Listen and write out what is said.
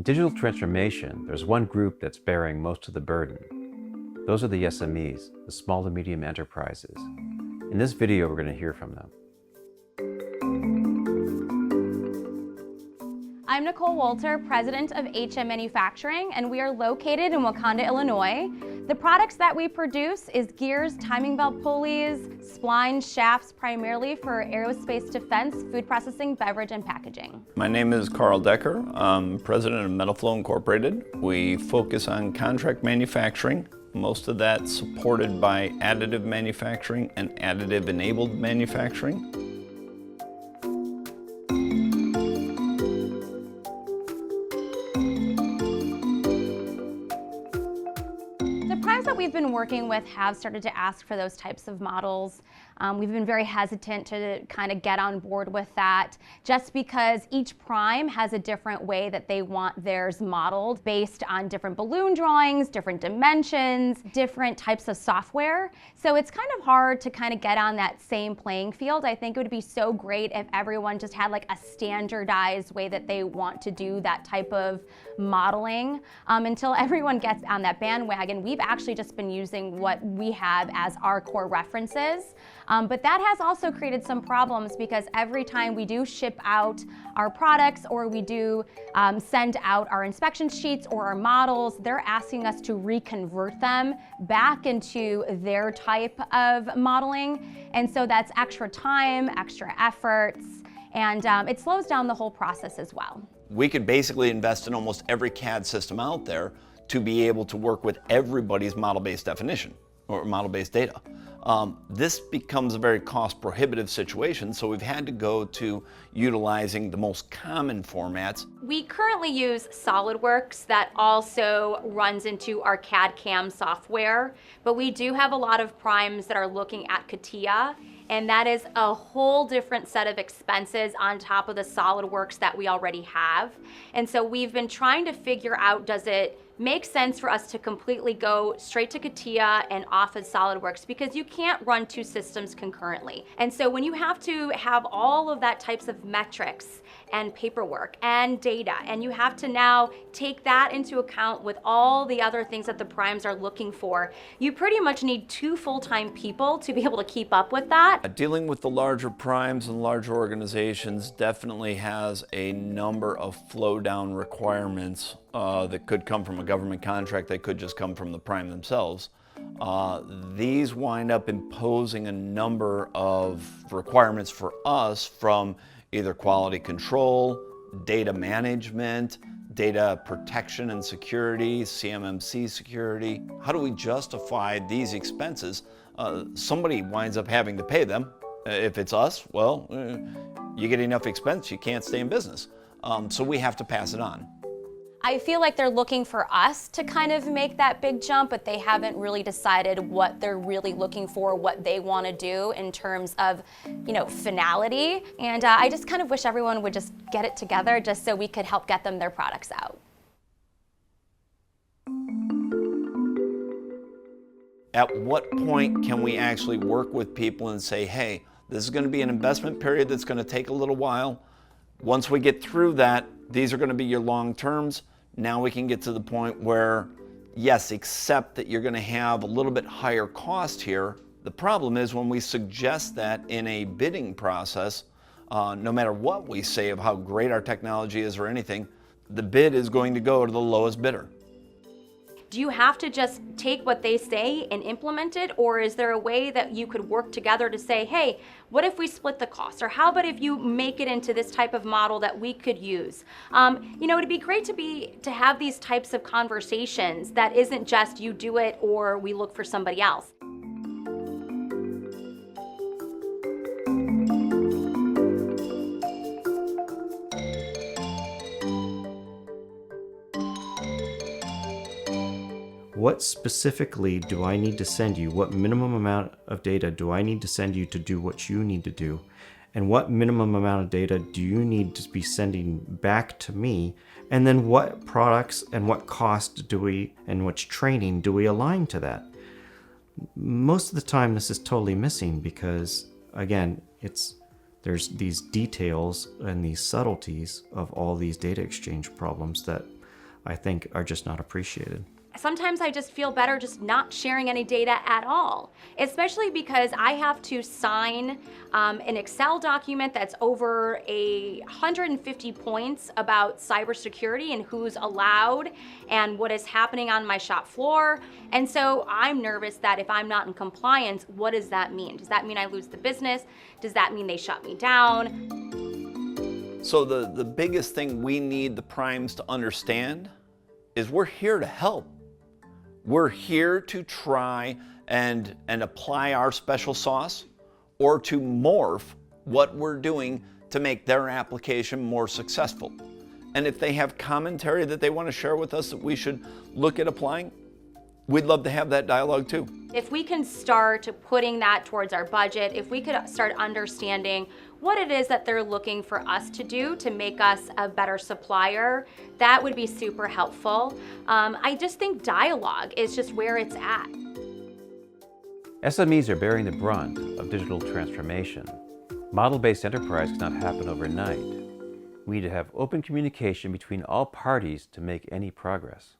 In digital transformation, there's one group that's bearing most of the burden. Those are the SMEs, the small to medium enterprises. In this video, we're going to hear from them. I'm Nicole Walter, president of HM Manufacturing, and we are located in Wakanda, Illinois. The products that we produce is gears, timing belt pulleys, splines, shafts, primarily for aerospace defense, food processing, beverage, and packaging. My name is Carl Decker. I'm president of Metalflow Incorporated. We focus on contract manufacturing, most of that supported by additive manufacturing and additive-enabled manufacturing. That we've been working with have started to ask for those types of models. We've been very hesitant to kind of get on board with that, just because each prime has a different way that they want theirs modeled based on different balloon drawings, different dimensions, different types of software. So it's kind of hard to kind of get on that same playing field. I think it would be so great if everyone just had like a standardized way that they want to do that type of modeling. Until everyone gets on that bandwagon, we've actually just been using what we have as our core references. But that has also created some problems, because every time we do ship out our products or we do send out our inspection sheets or our models, they're asking us to reconvert them back into their type of modeling. And so that's extra time, extra efforts, and it slows down the whole process as well. We could basically invest in almost every CAD system out there to be able to work with everybody's model-based definition or model-based data. This becomes a very cost-prohibitive situation, so we've had to go to utilizing the most common formats. We currently use SolidWorks that also runs into our CAD/CAM software, but we do have a lot of primes that are looking at CATIA, and that is a whole different set of expenses on top of the SolidWorks that we already have. And so we've been trying to figure out, does it make sense for us to completely go straight to CATIA and off of SolidWorks, because you can't run two systems concurrently. And so when you have to have all of that types of metrics and paperwork and data, and you have to now take that into account with all the other things that the primes are looking for, you pretty much need two full-time people to be able to keep up with that. Dealing with the larger primes and larger organizations definitely has a number of flow-down requirements that could come from a government contract, that could just come from the prime themselves. These wind up imposing a number of requirements for us from either quality control, data management, data protection and security, CMMC security. How do we justify these expenses? Somebody winds up having to pay them. If it's us, well, you get enough expense, you can't stay in business. So we have to pass it on. I feel like they're looking for us to kind of make that big jump, but they haven't really decided what they're really looking for, what they want to do in terms of, finality. And I just kind of wish everyone would just get it together just so we could help get them their products out. At what point can we actually work with people and say, hey, this is going to be an investment period that's going to take a little while. Once we get through that, these are going to be your long terms. Now we can get to the point where, yes, accept that you're going to have a little bit higher cost here. The problem is when we suggest that in a bidding process, no matter what we say of how great our technology is or anything, the bid is going to go to the lowest bidder. Do you have to just take what they say and implement it, or is there a way that you could work together to say, hey, what if we split the cost? Or how about if you make it into this type of model that we could use? It'd be great to have these types of conversations that isn't just you do it or we look for somebody else. What specifically do I need to send you? What minimum amount of data do I need to send you to do what you need to do? And what minimum amount of data do you need to be sending back to me? And then what products and what cost do we, and which training do we align to that? Most of the time this is totally missing because, again, there's these details and these subtleties of all these data exchange problems that I think are just not appreciated. Sometimes I just feel better just not sharing any data at all, especially because I have to sign an Excel document that's over 150 points about cybersecurity and who's allowed and what is happening on my shop floor. And so I'm nervous that if I'm not in compliance, what does that mean? Does that mean I lose the business? Does that mean they shut me down? So the biggest thing we need the primes to understand is we're here to help. We're here to try and apply our special sauce or to morph what we're doing to make their application more successful. And if they have commentary that they want to share with us that we should look at applying, we'd love to have that dialogue too. If we can start putting that towards our budget, if we could start understanding what it is that they're looking for us to do to make us a better supplier, that would be super helpful. I just think dialogue is just where it's at. SMEs are bearing the brunt of digital transformation. Model-based enterprise cannot happen overnight. We need to have open communication between all parties to make any progress.